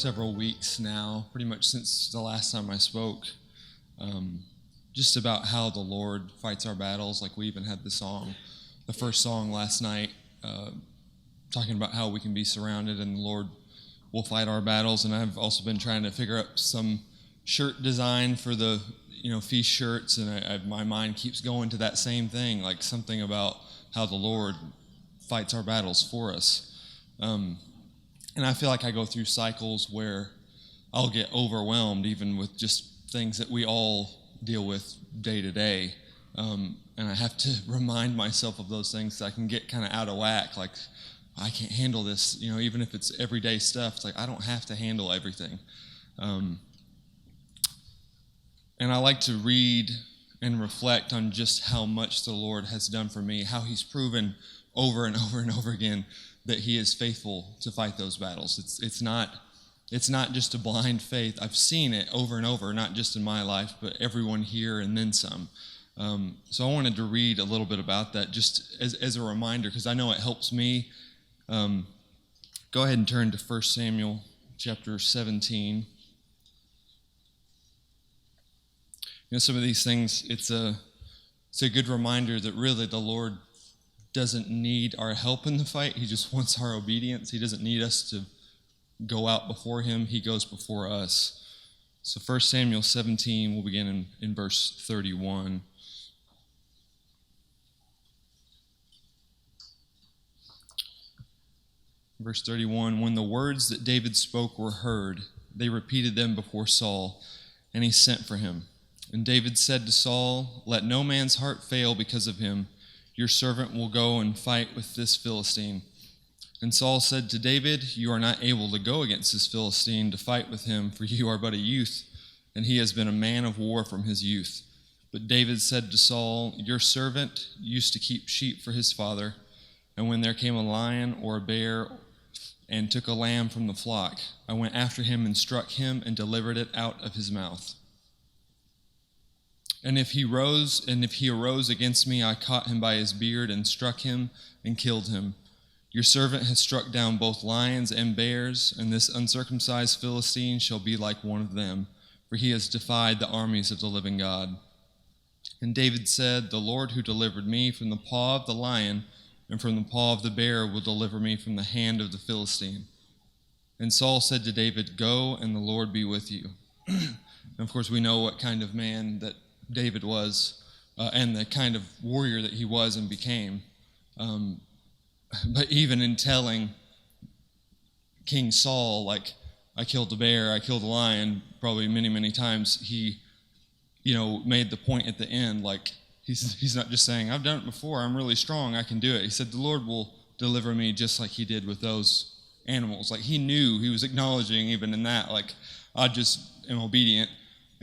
several weeks now, pretty much since the last time I spoke, just about how the Lord fights our battles. Like we even had the first song last night, talking about how we can be surrounded and the Lord will fight our battles. And I've also been trying to figure out some shirt design for the feast shirts, and my mind keeps going to that same thing, like something about how the Lord fights our battles for us. And I feel like I go through cycles where I'll get overwhelmed even with just things that we all deal with day to day. And I have to remind myself of those things so I can get kind of out of whack. Like, I can't handle this, even if it's everyday stuff. It's like, I don't have to handle everything. And I like to read and reflect on just how much the Lord has done for me, how he's proven over and over and over again that he is faithful to fight those battles. It's not just a blind faith. I've seen it over and over, not just in my life, but everyone here and then some. So I wanted to read a little bit about that just as a reminder, because I know it helps me. Go ahead and turn to 1 Samuel chapter 17. Some of these things, it's a good reminder that really the Lord doesn't need our help in the fight. He just wants our obedience. He doesn't need us to go out before him. He goes before us. So 1 Samuel 17, we'll begin in verse 31. Verse 31, when the words that David spoke were heard, they repeated them before Saul, and he sent for him. And David said to Saul, let no man's heart fail because of him. Your servant will go and fight with this Philistine. And Saul said to David, you are not able to go against this Philistine to fight with him, for you are but a youth, and he has been a man of war from his youth. But David said to Saul, your servant used to keep sheep for his father, and when there came a lion or a bear and took a lamb from the flock, I went after him and struck him and delivered it out of his mouth. And if he arose against me, I caught him by his beard and struck him and killed him. Your servant has struck down both lions and bears, and this uncircumcised Philistine shall be like one of them, for he has defied the armies of the living God. And David said, the Lord who delivered me from the paw of the lion and from the paw of the bear will deliver me from the hand of the Philistine. And Saul said to David, go, and the Lord be with you. And of course, we know what kind of man that David was, and the kind of warrior that he was and became. But even in telling King Saul, like, I killed a bear, I killed a lion, probably many, many times, he, made the point at the end, like, he's not just saying, I've done it before, I'm really strong, I can do it. He said, the Lord will deliver me just like he did with those animals. Like, he knew, he was acknowledging even in that, like, I just am obedient,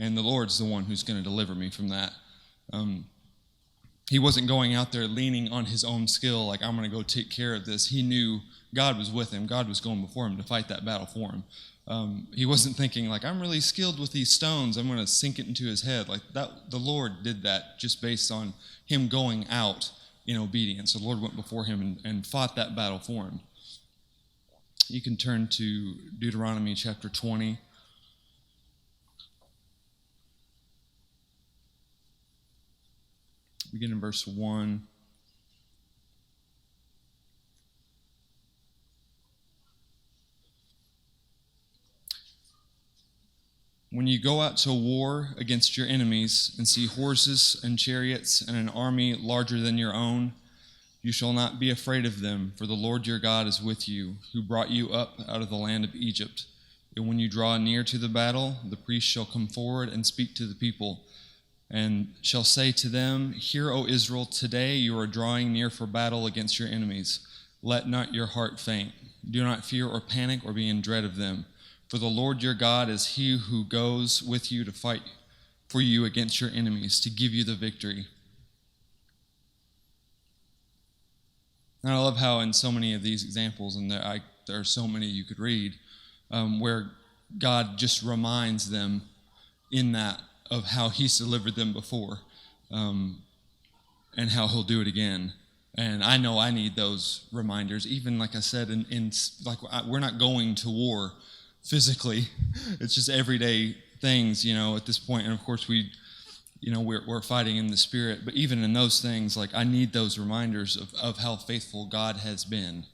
and the Lord's the one who's going to deliver me from that. He wasn't going out there leaning on his own skill, like, I'm going to go take care of this. He knew God was with him. God was going before him to fight that battle for him. He wasn't thinking, like, I'm really skilled with these stones, I'm going to sink it into his head. Like, that, the Lord did that just based on him going out in obedience. The Lord went before him and fought that battle for him. You can turn to Deuteronomy chapter 20. Begin in verse 1. When you go out to war against your enemies and see horses and chariots and an army larger than your own, you shall not be afraid of them, for the Lord your God is with you, who brought you up out of the land of Egypt. And when you draw near to the battle, the priest shall come forward and speak to the people, and shall say to them, hear, O Israel, today you are drawing near for battle against your enemies. Let not your heart faint. Do not fear or panic or be in dread of them. For the Lord your God is he who goes with you to fight for you against your enemies, to give you the victory. And I love how in so many of these examples, and there are so many you could read, where God just reminds them in that of how he's delivered them before, and how he'll do it again. And I know I need those reminders, even like I said, we're not going to war physically. It's just everyday things, at this point. And of course we're fighting in the spirit. But even in those things, like, I need those reminders of how faithful God has been.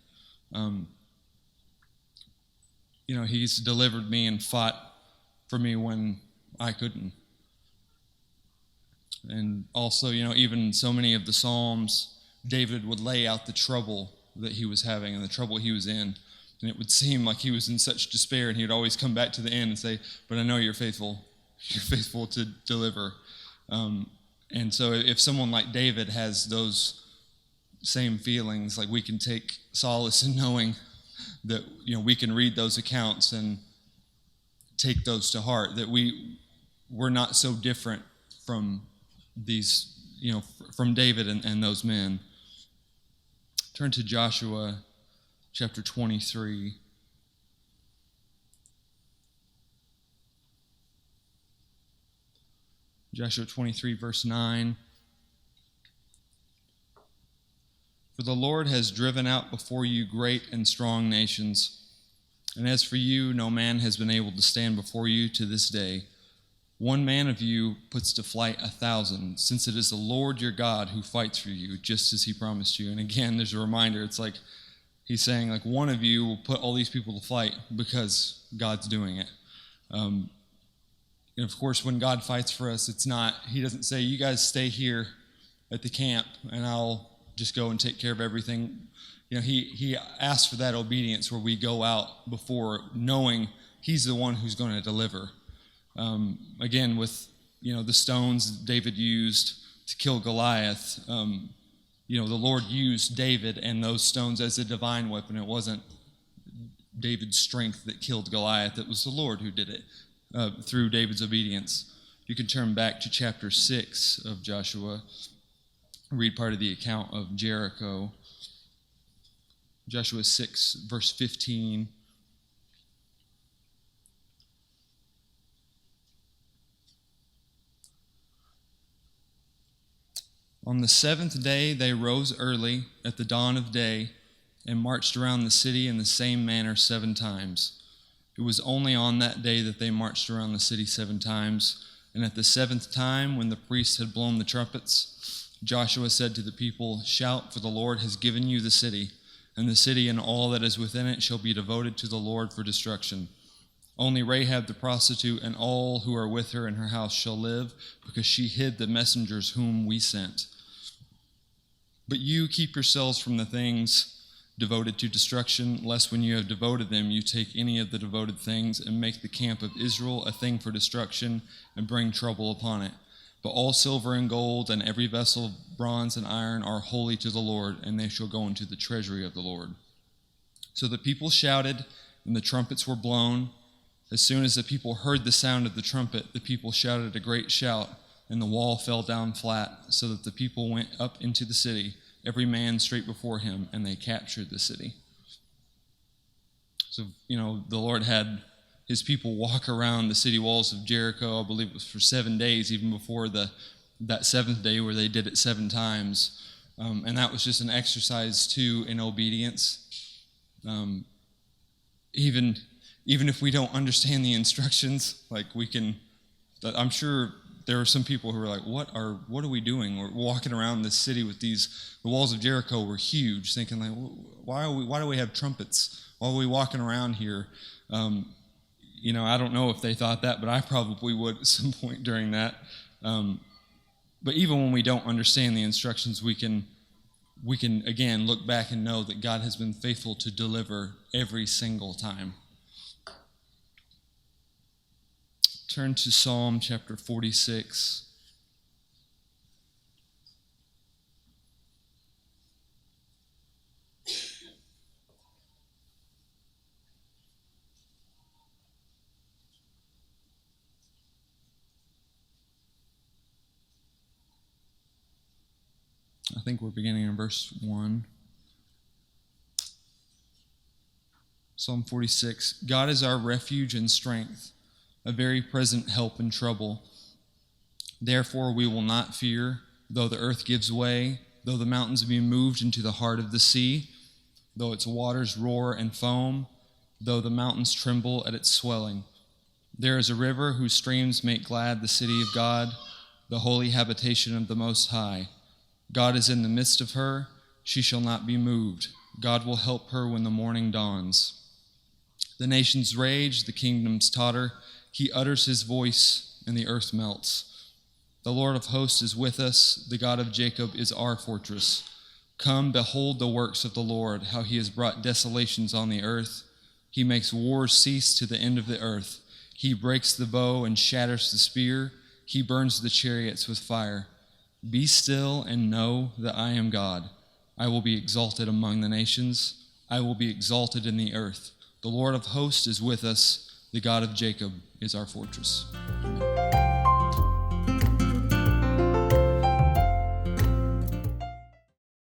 He's delivered me and fought for me when I couldn't. And also, even so many of the Psalms, David would lay out the trouble that he was having and the trouble he was in. And it would seem like he was in such despair, and he would always come back to the end and say, but I know you're faithful. You're faithful to deliver. And so if someone like David has those same feelings, like, we can take solace in knowing that, we can read those accounts and take those to heart, that we're not so different from these, from David and those men. Turn to Joshua chapter 23. Joshua 23, verse 9. For the Lord has driven out before you great and strong nations, and as for you, no man has been able to stand before you to this day. One man of you puts to flight 1,000, since it is the Lord your God who fights for you, just as he promised you. And again, there's a reminder. It's like he's saying, like, one of you will put all these people to flight because God's doing it. And of course, when God fights for us, he doesn't say, you guys stay here at the camp and I'll just go and take care of everything. He asks for that obedience where we go out before, knowing he's the one who's going to deliver. Again, with, the stones David used to kill Goliath, the Lord used David and those stones as a divine weapon. It wasn't David's strength that killed Goliath. It was the Lord who did it through David's obedience. You can turn back to chapter 6 of Joshua, read part of the account of Jericho. Joshua 6, verse 15. On the seventh day they rose early at the dawn of day and marched around the city in the same manner 7 times. It was only on that day that they marched around the city 7 times. And at the 7th time, when the priests had blown the trumpets, Joshua said to the people, "Shout, for the Lord has given you the city, and the city and all that is within it shall be devoted to the Lord for destruction. Only Rahab the prostitute and all who are with her in her house shall live, because she hid the messengers whom we sent. But you keep yourselves from the things devoted to destruction, lest when you have devoted them, you take any of the devoted things and make the camp of Israel a thing for destruction and bring trouble upon it. But all silver and gold and every vessel of bronze and iron are holy to the Lord, and they shall go into the treasury of the Lord." So the people shouted, and the trumpets were blown. As soon as the people heard the sound of the trumpet, the people shouted a great shout, and the wall fell down flat, so that the people went up into the city, every man straight before him, and they captured the city. So, the Lord had his people walk around the city walls of Jericho. I believe it was for 7 days, even before that 7th day where they did it 7 times. And that was just an exercise, too, in obedience. Even if we don't understand the instructions, like I'm sure there are some people who are like, what are we doing? We're walking around this city with the walls of Jericho were huge, thinking like, why do we have trumpets? Why are we walking around here? I don't know if they thought that, but I probably would at some point during that. But even when we don't understand the instructions, we can again look back and know that God has been faithful to deliver every single time. Turn to Psalm chapter 46. I think we're beginning in verse 1. Psalm 46. God is our refuge and strength, a very present help in trouble. Therefore we will not fear, though the earth gives way, though the mountains be moved into the heart of the sea, though its waters roar and foam, though the mountains tremble at its swelling. There is a river whose streams make glad the city of God, the holy habitation of the Most High. God is in the midst of her. She shall not be moved. God will help her when the morning dawns. The nations rage, the kingdoms totter. He utters his voice, and the earth melts. The Lord of hosts is with us. The God of Jacob is our fortress. Come, behold the works of the Lord, how he has brought desolations on the earth. He makes wars cease to the end of the earth. He breaks the bow and shatters the spear. He burns the chariots with fire. Be still and know that I am God. I will be exalted among the nations. I will be exalted in the earth. The Lord of hosts is with us. The God of Jacob is our fortress. Amen.